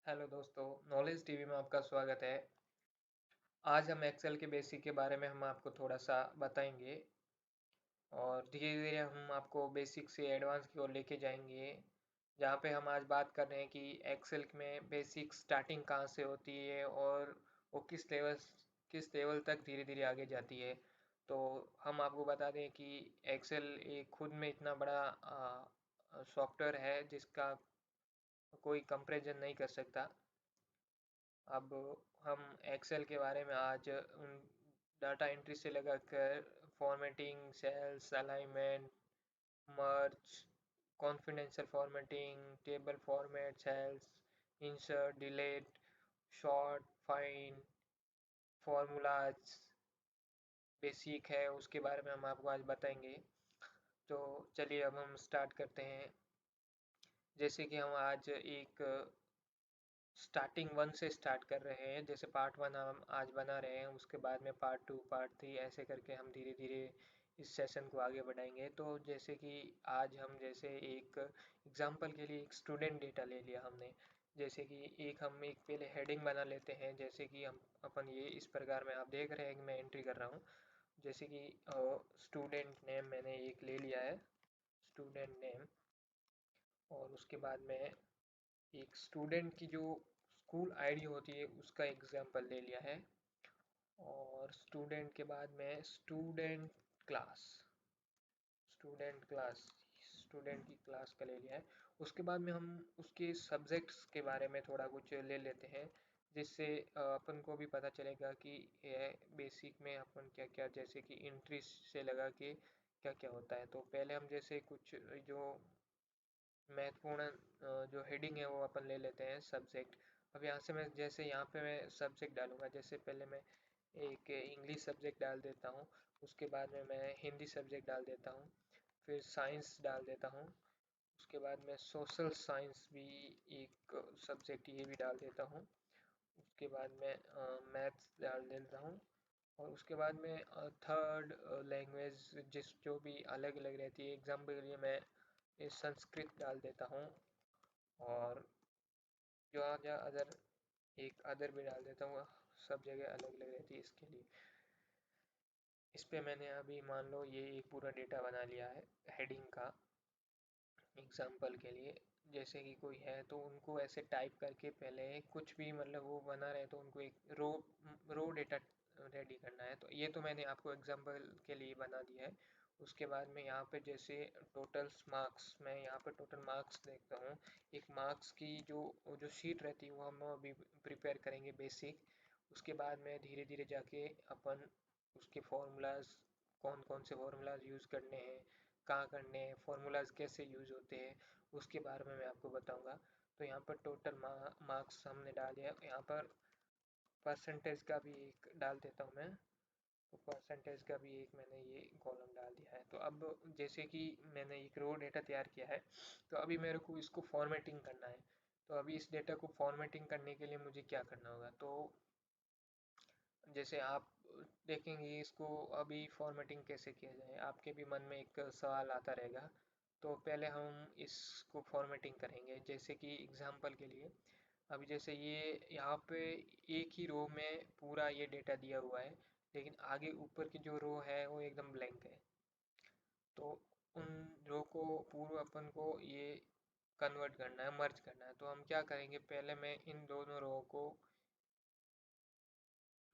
Hello दोस्तों, knowledge TV में आपका स्वागत है। आज हम एक्सेल के बेसिक के बारे में हम आपको थोड़ा-सा बताएँगे और धीरे-धीरे हम आपको बेसिक से एडवांस की ओर लेके जाएँगे। जहाँ पे हम आज बात कर रहे हैं कि एक्सेल में बेसिक स्टार्टिंग कहाँ से होती है और वो किस लेवल तक धीरे-धीरे आगे जाती है। तो हम आपको बता दें कि एक्सेल एक खुद में इतना बड़ा सॉफ्टवेयर है जिसका कोई कंपैरिज़न नहीं कर सकता। अब हम एक्सेल के बारे में आज उन डाटा एंट्री से लगाकर formatting, cells, alignment, merge, conditional formatting, table format, cells, insert, delete, sort, find, formulas basic है उसके बारे में हम आपको आज बताएंगे। तो चलिए अब हम स्टार्ट करते हैं। जैसे कि हम आज एक स्टार्टिंग वन से स्टार्ट कर रहे हैं। जैसे पार्ट वन हम आज बना रहे हैं, उसके बाद में पार्ट टू, पार्ट थ्री ऐसे करके हम धीरे धीरे इस सेशन को आगे बढ़ाएंगे। तो जैसे कि आज हम जैसे एक एग्जांपल के लिए एक स्टूडेंट डेटा ले लिया हमने। जैसे कि हम एक पहले हेडिंग बना लेते हैं। जैसे कि हम अपन ये इस प्रकार में आप देख रहे हैं कि मैं एंट्री कर रहा हूँ। जैसे कि स्टूडेंट नेम मैंने एक ले लिया है, स्टूडेंट नेम। और उसके बाद में एक स्टूडेंट की जो स्कूल आईडी होती है उसका एग्जांपल ले लिया है। और स्टूडेंट के बाद में क्लास स्टूडेंट स्टूडेंट की क्लास का ले लिया है। उसके बाद में हम उसके सब्जेक्ट्स के बारे में थोड़ा कुछ ले लेते हैं, जिससे अपन को भी पता चलेगा कि ये बेसिक में अपन क्या क्या, जैसे कि इंट्री से लगा के क्या क्या होता है। तो पहले हम जैसे कुछ जो महत्वपूर्ण जो हेडिंग है वो अपन ले लेते हैं, सब्जेक्ट। अब यहाँ से मैं जैसे यहाँ पे मैं सब्जेक्ट डालूंगा। जैसे पहले मैं एक इंग्लिश सब्जेक्ट डाल देता हूँ, उसके बाद में मैं हिंदी सब्जेक्ट डाल देता हूँ, फिर साइंस डाल देता हूँ, उसके बाद में सोशल साइंस भी एक सब्जेक्ट ये भी डाल देता हूँ, उसके बाद में मैथ्स डाल देता हूँ, और उसके बाद में थर्ड लैंग्वेज जिस जो भी अलग अलग रहती है। एग्जाम्पल के लिए मैं ये संस्कृत डाल देता हूँ, और जो जहाँ अदर एक अदर भी डाल देता हूँ। सब जगह अलग अलग रहती है इसके लिए। इस पे मैंने अभी मान लो ये एक पूरा डेटा बना लिया है हेडिंग का, एग्जाम्पल के लिए। जैसे कि कोई है तो उनको ऐसे टाइप करके पहले कुछ भी मतलब वो बना रहे तो उनको एक रो डेटा रेडी करना है। तो ये तो मैंने आपको एग्जाम्पल के लिए बना दिया है। उसके बाद में यहाँ पे जैसे टोटल्स मार्क्स, मैं यहाँ पे टोटल मार्क्स देखता हूँ। एक मार्क्स की जो शीट रहती है वो हम अभी प्रिपेयर करेंगे बेसिक। उसके बाद में धीरे धीरे जाके अपन उसके फॉर्मूलाज, कौन कौन से फॉर्मूलाज यूज़ करने हैं, कहाँ करने हैं, फार्मूलाज कैसे यूज़ होते हैं, उसके बारे में मैं आपको बताऊंगा। तो यहाँ पर टोटल मार्क्स हमने डाल दिया। यहाँ पर परसेंटेज का भी एक डाल देता हूँ मैं। तो परसेंटेज का भी एक मैंने ये कॉलम डाल दिया है। तो अब जैसे कि मैंने एक रो डेटा तैयार किया है, तो अभी मेरे को इसको फॉर्मेटिंग करना है। तो अभी इस डेटा को फॉर्मेटिंग करने के लिए मुझे क्या करना होगा। तो जैसे आप देखेंगे इसको अभी फॉर्मेटिंग कैसे किया जाए, आपके भी मन में एक सवाल आता रहेगा। तो पहले हम इसको फॉर्मेटिंग करेंगे। जैसे कि एग्जांपल के लिए अभी जैसे ये यहाँ पे एक ही रो में पूरा ये डेटा दिया हुआ है, लेकिन आगे ऊपर की जो रो है वो एकदम ब्लैंक है। तो उन रो को पूर्व अपन को ये कन्वर्ट करना है, मर्ज करना है। तो हम क्या करेंगे, पहले मैं इन दोनों रो को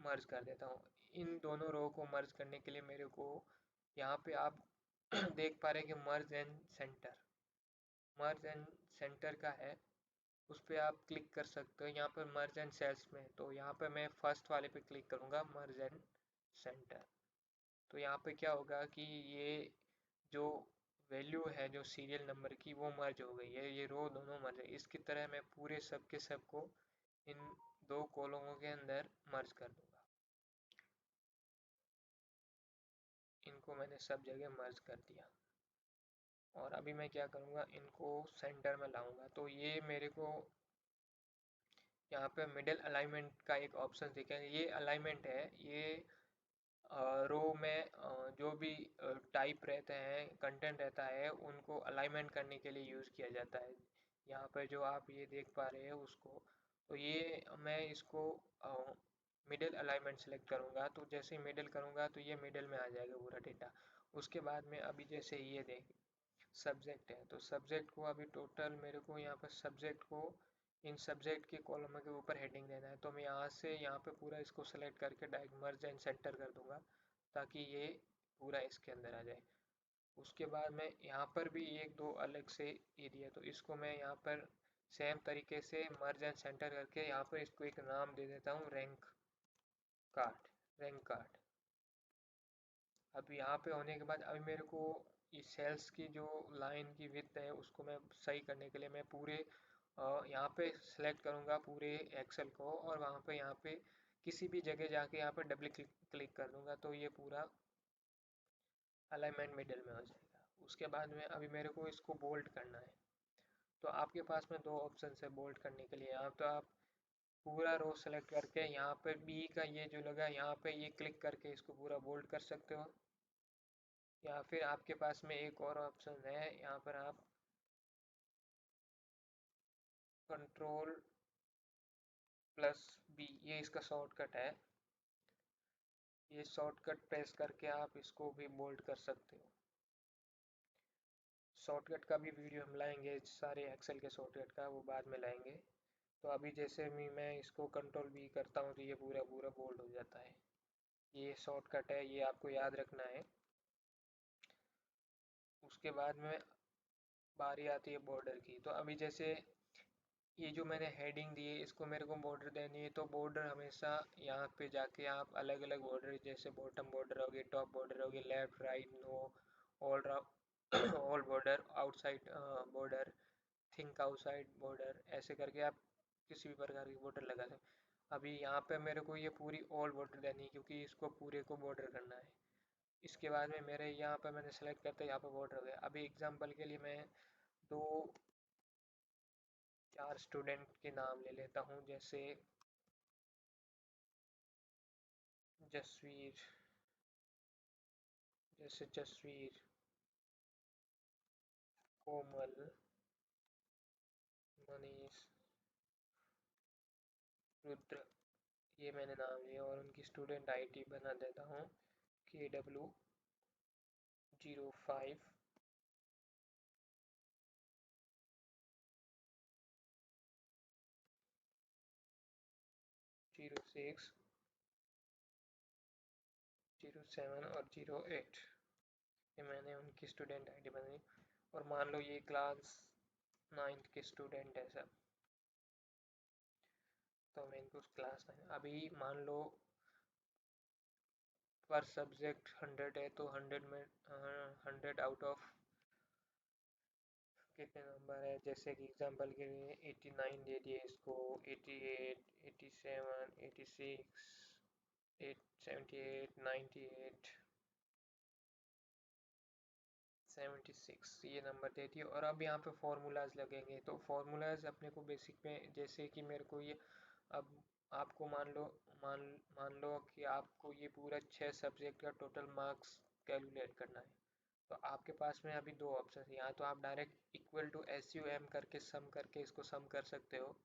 मर्ज कर देता हूँ। इन दोनों रो को मर्ज करने के लिए मेरे को यहाँ पे आप देख पा रहे हैं कि मर्ज एंड सेंटर का है, उस पर आप क्लिक कर सकते हो। यहाँ पर मर्ज एंड सेल्स में, तो यहाँ पे मैं फर्स्ट वाले पे क्लिक करूँगा, मर्ज एंड सेंटर। तो यहाँ पे क्या होगा कि ये जो वैल्यू है जो सीरियल नंबर की वो मर्ज हो गई है, ये रो दोनों मर्ज है। इसकी तरह मैं पूरे सब के सब को इन दो कॉलमों के अंदर मर्ज कर दूंगा। इनको मैंने सब जगह मर्ज कर दिया। और अभी मैं क्या करूँगा, इनको सेंटर में लाऊंगा। तो ये मेरे को यहाँ पे मिडिल अलाइनमेंट का एक ऑप्शन दिखेगा। ये अलाइनमेंट है, ये रो में जो भी टाइप रहते हैं, कंटेंट रहता है, उनको अलाइनमेंट करने के लिए यूज़ किया जाता है। यहाँ पर जो आप ये देख पा रहे हैं उसको तो ये मैं इसको मिडिल अलाइनमेंट सेलेक्ट करूँगा, तो जैसे ही मिडिल करूँगा तो ये मिडिल में आ जाएगा पूरा डेटा। उसके बाद में अभी जैसे ये देख सब्जेक्ट है, तो सब्जेक्ट को अभी टोटल मेरे को यहाँ पर सब्जेक्ट को इन सब्जेक्ट के कॉलम के ऊपर हेडिंग देना है, तो मैं यहाँ से यहाँ पे पूरा इसको सेलेक्ट करके डायरेक्ट मर्ज एंड सेंटर कर दूंगा ताकि ये पूरा इसके अंदर आ जाए। उसके बाद मैं यहाँ पर भी एक दो अलग से एरिया, तो इसको मैं यहाँ पर सेम तरीके से मर्ज एंड सेंटर करके यहाँ पर इसको एक नाम दे देता हूँ रैंक कार्ड। अब यहाँ पे होने के बाद अभी मेरे को इस सेल्स की जो लाइन की विड्थ है उसको मैं सही करने के लिए मैं पूरे यहाँ पे सेलेक्ट करूँगा पूरे एक्सेल को, और वहाँ पे यहाँ पे किसी भी जगह जाके यहाँ पे डबल क्लिक कर दूँगा तो ये पूरा अलाइनमेंट मिडिल में हो जाएगा। उसके बाद में अभी मेरे को इसको बोल्ड करना है, तो आपके पास में दो ऑप्शन है बोल्ड करने के लिए। यहाँ तो आप पूरा रो सेलेक्ट करके यहाँ पे बी का ये जो लगा यहाँ पे ये क्लिक करके इसको पूरा बोल्ड कर सकते हो, या फिर आपके पास में एक और ऑप्शन है, यहाँ पर आप कंट्रोल प्लस बी, ये इसका शॉर्टकट है, ये शॉर्टकट प्रेस करके आप इसको भी बोल्ड कर सकते हो। शॉर्टकट का भी वीडियो हम लाएंगे, सारे एक्सेल के शॉर्टकट का वो बाद में लाएंगे। तो अभी जैसे मैं इसको कंट्रोल बी करता हूँ तो ये पूरा पूरा बोल्ड हो जाता है। ये शॉर्टकट है, ये आपको याद रखना है। उसके बाद में बारी आती है बॉर्डर की, तो अभी जैसे ये जो मैंने हेडिंग दी है इसको मेरे को बॉर्डर देनी है, तो बॉर्डर हमेशा यहाँ पे जाके आप अलग अलग बॉर्डर, जैसे बॉटम बॉर्डर हो गए, टॉप बॉर्डर हो गए, left right know all all border, outside border, think outside border, ऐसे करके आप किसी भी प्रकार की बॉर्डर लगा सकते। अभी यहाँ पे मेरे को ये पूरी ऑल बॉर्डर देनी है क्योंकि इसको पूरे को बॉर्डर करना है। इसके बाद में मेरे यहाँ पे मैंने सेलेक्ट करता है, यहाँ पे बॉर्डर हो गया। अभी एग्जांपल के लिए मैं दो चार स्टूडेंट के नाम ले लेता हूँ, जैसे जसवीर, कोमल, मनीष, रुद्र, ये मैंने नाम लिया, और उनकी स्टूडेंट आईडी बना देता हूँ KW05 06 07 और 08, ये मैंने उनकी स्टूडेंट आईडी बनाई। और मान लो ये क्लास 9th के स्टूडेंट है सब, तो मैं इनको क्लास 9, अभी मान लो पर सब्जेक्ट 100 है, तो 100 में 100 आउट ऑफ कितने नंबर है, जैसे कि एग्जांपल के लिए 89 दे दिए इसको, 88, 87, 86, 78, 98, 76, ये नंबर दे दिए। और अब यहाँ पे फार्मूलाज लगेंगे, तो फार्मूलाज अपने को बेसिक में, जैसे कि मेरे को ये अब आपको मान मान लो कि आपको ये पूरा 6 सब्जेक्ट का टोटल मार्क्स कैलकुलेट करना है, तो आपके पास में अभी दो ऑप्शन है। यहाँ तो आप डायरेक्ट इक्वल टू SUM करके सम करके इसको सम कर सकते हो,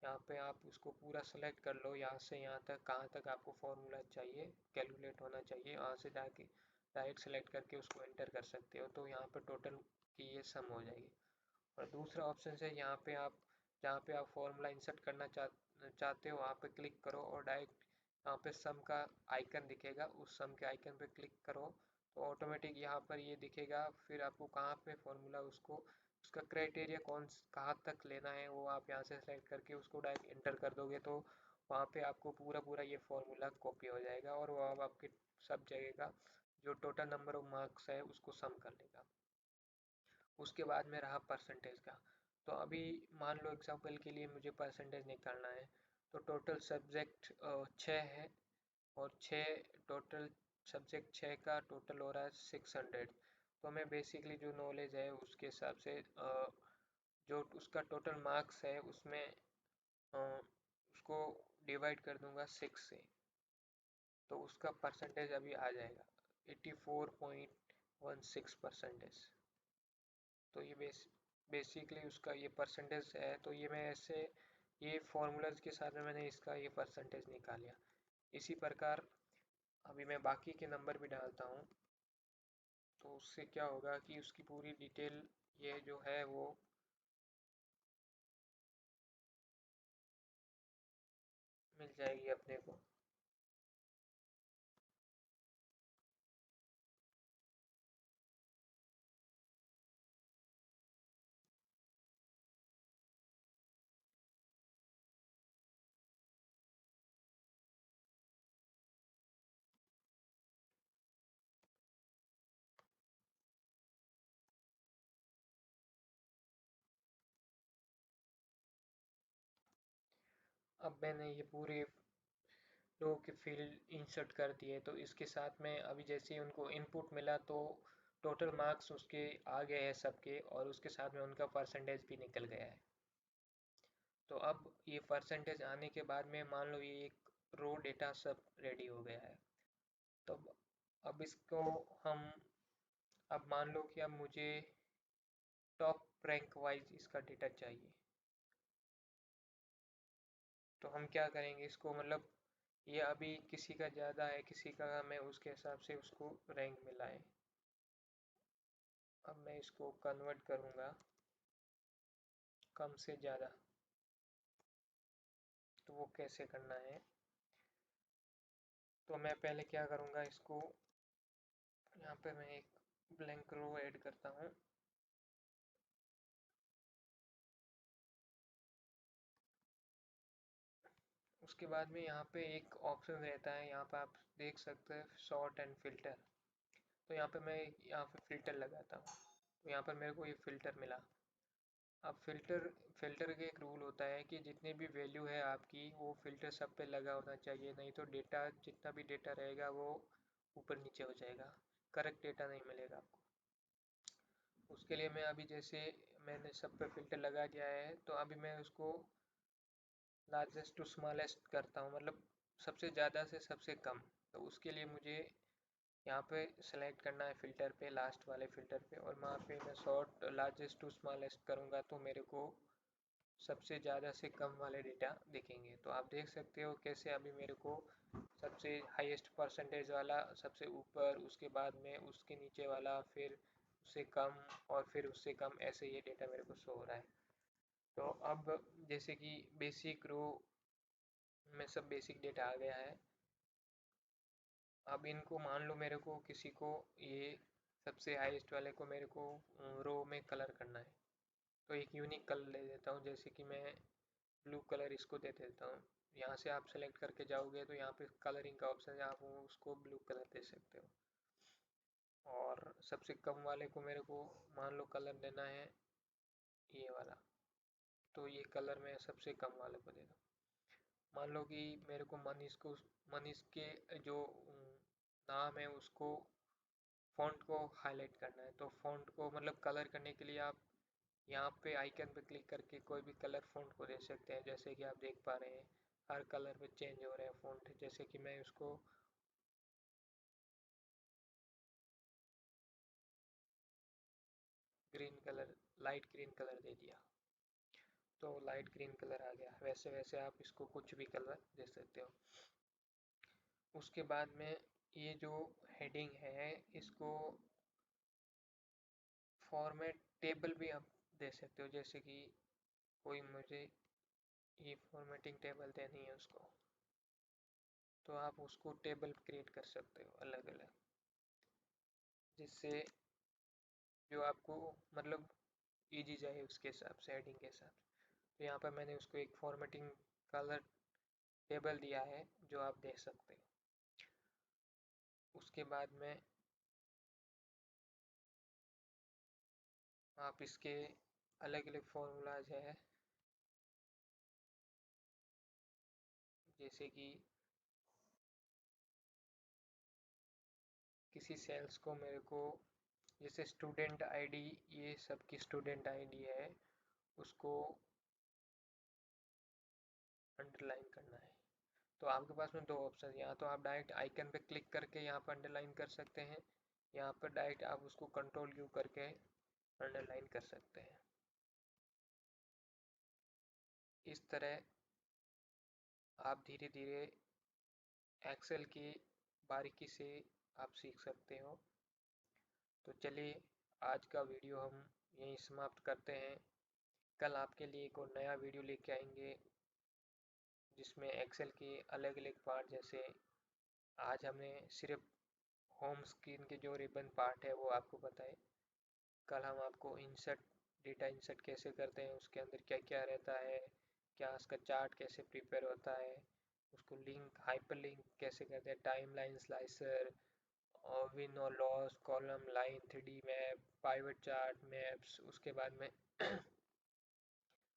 यहाँ पे आप उसको पूरा सेलेक्ट कर लो, यहाँ से यहाँ तक कहाँ तक आपको फॉर्मूला चाहिए कैलकुलेट होना चाहिए, वहाँ से जाके डायरेक्ट सेलेक्ट करके उसको एंटर कर सकते हो, तो यहाँ पे टोटल की ये सम हो जाएगी। और दूसरा ऑप्शन है, यहाँ पे आप जहाँ पे आप फॉर्मूला इंसर्ट करना चाहते हो वहाँ पे क्लिक करो, और डायरेक्ट यहाँ पे सम का आइकन दिखेगा, उस सम के आइकन पे क्लिक करो तो ऑटोमेटिक यहाँ पर ये दिखेगा। फिर आपको कहाँ पे फॉर्मूला उसको उसका क्राइटेरिया कहाँ तक लेना है वो आप यहाँ से सेलेक्ट करके उसको डायरेक्ट इंटर कर दोगे, तो वहाँ पे आपको पूरा पूरा ये फॉर्मूला कॉपी हो जाएगा, और वो अब आपके सब जगह का जो टोटल नंबर ऑफ मार्क्स है उसको सम कर लेगा। उसके बाद में रहा परसेंटेज का, तो अभी मान लो एग्जांपल के लिए मुझे परसेंटेज निकालना है, तो टोटल सब्जेक्ट 6 है, और 6 टोटल सब्जेक्ट 6 का टोटल हो रहा है 600, तो मैं बेसिकली जो नॉलेज है उसके हिसाब से जो उसका टोटल मार्क्स है उसमें उसको डिवाइड कर दूंगा 6 से, तो उसका परसेंटेज अभी आ जाएगा 84.16 परसेंटेज। तो ये बेसिकली उसका ये परसेंटेज है, तो ये मैं ऐसे ये फॉर्मूलाज के साथ में मैंने इसका ये परसेंटेज निकाल लिया। इसी प्रकार अभी मैं बाकी के नंबर भी डालता हूँ, तो उससे क्या होगा कि उसकी पूरी डिटेल ये जो है वो मिल जाएगी अपने को। अब मैंने ये पूरे लोगों के फील्ड इंसर्ट कर दिए, तो इसके साथ में अभी जैसे ही उनको इनपुट मिला तो टोटल मार्क्स उसके आ गए हैं सबके, और उसके साथ में उनका परसेंटेज भी निकल गया है। तो अब ये परसेंटेज आने के बाद में मान लो ये एक रो डेटा सब रेडी हो गया है। तो अब इसको हम, अब मान लो कि अब मुझे टॉप रैंक वाइज इसका डेटा चाहिए, तो हम क्या करेंगे इसको, मतलब ये अभी किसी का ज़्यादा है किसी का कम है, उसके हिसाब से उसको रैंक मिला है। अब मैं इसको कन्वर्ट करूँगा कम से ज़्यादा, तो वो कैसे करना है, तो मैं पहले क्या करूँगा, इसको यहाँ पे मैं एक ब्लैंक रो ऐड करता हूँ। उसके बाद में यहाँ पे एक ऑप्शन रहता है, यहाँ पे आप देख सकते हैं सॉर्ट एंड फिल्टर। तो यहाँ पे मैं यहाँ पे फिल्टर लगाता हूँ, तो यहाँ पर मेरे को ये फिल्टर मिला। अब फिल्टर फिल्टर का एक रूल होता है कि जितनी भी वैल्यू है आपकी वो फिल्टर सब पे लगा होना चाहिए, नहीं तो डेटा जितना भी डेटा रहेगा वो ऊपर नीचे हो जाएगा, करेक्ट डेटा नहीं मिलेगा आपको। उसके लिए मैं अभी जैसे मैंने सब पे फिल्टर लगा दिया है, तो अभी मैं उसको लार्जेस्ट टू स्मॉलेस्ट करता हूँ, मतलब सबसे ज़्यादा से सबसे कम। तो उसके लिए मुझे यहाँ पे सेलेक्ट करना है फिल्टर पे, लास्ट वाले फिल्टर पे, और वहाँ पे मैं शॉर्ट लार्जेस्ट टू स्मॉलेस्ट करूँगा तो मेरे को सबसे ज़्यादा से कम वाले डेटा दिखेंगे। तो आप देख सकते हो कैसे अभी मेरे को सबसे हाईएस्ट परसेंटेज वाला सबसे ऊपर, उसके बाद में उसके नीचे वाला, फिर उससे कम, और फिर उससे कम, ऐसे ये डेटा मेरे को शो हो रहा है। तो अब जैसे कि बेसिक रो में सब बेसिक डेटा आ गया है। अब इनको मान लो मेरे को किसी को ये सबसे हाईएस्ट वाले को मेरे को रो में कलर करना है, तो एक यूनिक कलर ले देता हूँ, जैसे कि मैं ब्लू कलर इसको दे देता हूँ। यहाँ से आप सेलेक्ट करके जाओगे तो यहाँ पे कलरिंग का ऑप्शन है, आप उसको ब्लू कलर दे सकते हो। और सबसे कम वाले को मेरे को मान लो कलर देना है ये वाला, तो ये कलर मैं सबसे कम वाले को देता हूँ। मान लो कि मेरे को मनीष के जो नाम है उसको फ़ॉन्ट को हाईलाइट करना है, तो फ़ॉन्ट को मतलब कलर करने के लिए आप यहाँ पे आइकन पे क्लिक करके कोई भी कलर फ़ॉन्ट को दे सकते हैं। जैसे कि आप देख पा रहे हैं हर कलर में चेंज हो रहे हैं फ़ॉन्ट, जैसे कि मैं उसको green colour, light green colour दे दिया, तो लाइट ग्रीन कलर आ गया। वैसे वैसे आप इसको कुछ भी कलर दे सकते हो। उसके बाद में ये जो हेडिंग है इसको फॉर्मेट टेबल भी आप दे सकते हो, जैसे कि कोई मुझे ये फॉर्मेटिंग टेबल देनी है उसको, तो आप उसको टेबल क्रिएट कर सकते हो अलग अलग, जिससे जो आपको मतलब इजी जाए उसके हिसाब से हेडिंग के हिसाब से। तो यहाँ पर मैंने उसको एक फॉर्मेटिंग कलर टेबल दिया है जो आप देख सकते हो। उसके बाद में आप इसके अलग अलग फॉर्मूलाज है, जैसे कि किसी सेल्स को मेरे को, जैसे स्टूडेंट आईडी, ये सबकी स्टूडेंट आईडी है, उसको अंडरलाइन करना है। तो आपके पास में दो ऑप्शन है, यहाँ तो आप डायरेक्ट आइकन पे क्लिक करके यहाँ पर अंडरलाइन कर सकते हैं, यहाँ पर डायरेक्ट आप उसको कंट्रोल यू करके अंडरलाइन कर सकते हैं। इस तरह आप धीरे धीरे एक्सेल की बारीकी से आप सीख सकते हो। तो चलिए, आज का वीडियो हम यहीं समाप्त करते हैं। कल आपके लिए एक और नया वीडियो लेके आएंगे जिसमें एक्सेल के अलग अलग पार्ट, जैसे आज हमने सिर्फ होम स्क्रीन के जो रिबन पार्ट है वो आपको बताए। कल हम आपको इंसर्ट, डेटा इंसर्ट कैसे करते हैं, उसके अंदर क्या क्या रहता है, क्या उसका चार्ट कैसे प्रिपेयर होता है, उसको लिंक, हाइपर लिंक कैसे करते हैं, टाइमलाइन स्लाइसर और विन और loss, column, line, 3D map, pivot chart, maps, उसके बाद में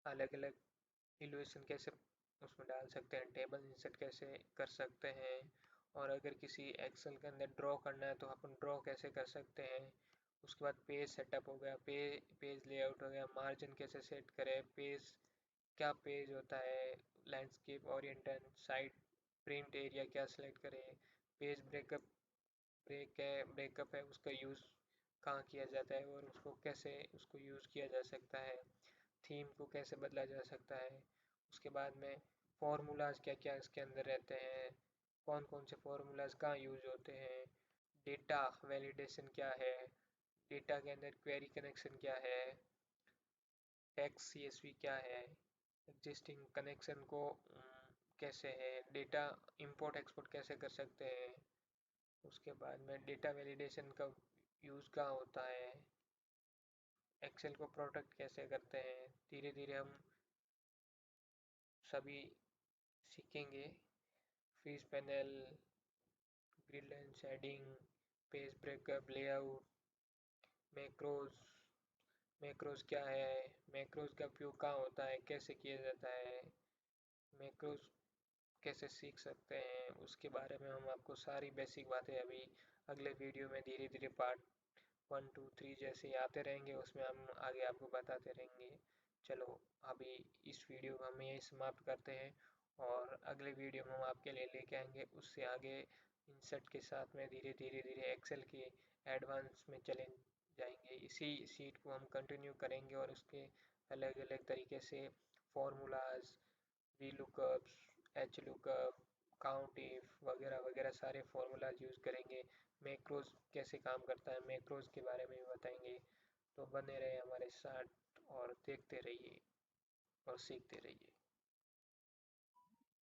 अलग अलग इल्यूशन कैसे उसमें डाल सकते हैं, टेबल इंसर्ट कैसे कर सकते हैं, और अगर किसी एक्सेल के अंदर ड्रॉ करना है तो अपन ड्रॉ कैसे कर सकते हैं। उसके बाद पेज सेटअप हो गया, पेज लेआउट हो गया, मार्जिन कैसे सेट करें, पेज, क्या पेज होता है, landscape, oriental, side, print area क्या सिलेक्ट करें, पेज ब्रेकअप है उसका यूज़ कहाँ किया जाता है और उसको कैसे उसको यूज़ किया जा सकता है, थीम को कैसे बदला जा सकता है। उसके बाद में फार्मूलाज क्या क्या इसके अंदर रहते हैं, कौन कौन से फार्मूलाज कहाँ यूज होते हैं, डेटा वैलिडेशन क्या है, डेटा के अंदर क्वेरी कनेक्शन क्या है, टेक्स्ट सीएसवी क्या है, एग्जिस्टिंग कनेक्शन को कैसे है, डेटा इंपोर्ट एक्सपोर्ट कैसे कर सकते हैं। उसके बाद में डेटा वैलिडेशन का यूज़ कहाँ होता है, एक्सेल को प्रोटेक्ट कैसे करते हैं। धीरे धीरे हम सभी सीखेंगे। फीस panel, grid line shading, page breakup, layout, macros, macros क्या है, मैक्रोज का उपयोग कहाँ होता है, कैसे किया जाता है, मैक्रोज कैसे सीख सकते हैं, उसके बारे में हम आपको सारी बेसिक बातें अभी अगले वीडियो में धीरे धीरे पार्ट 1 2 3 जैसे आते रहेंगे, उसमें हम आगे आपको बताते रहेंगे। चलो, अभी इस वीडियो को हम यही समाप्त करते हैं और अगले वीडियो में हम आपके लिए लेके आएंगे उससे आगे इंसर्ट के साथ में धीरे धीरे धीरे एक्सेल के एडवांस में चले जाएंगे। इसी सीट को हम कंटिन्यू करेंगे और उसके अलग अलग तरीके से formulas, V lookups, H lookup, count if वगैरह वगैरह सारे फॉर्मूलाज यूज़ करेंगे। मैक्रोज कैसे काम करता है, मैक्रोज के बारे में भी बताएंगे। तो बने रहे हमारे साथ और देखते रहिए और सीखते रहिए।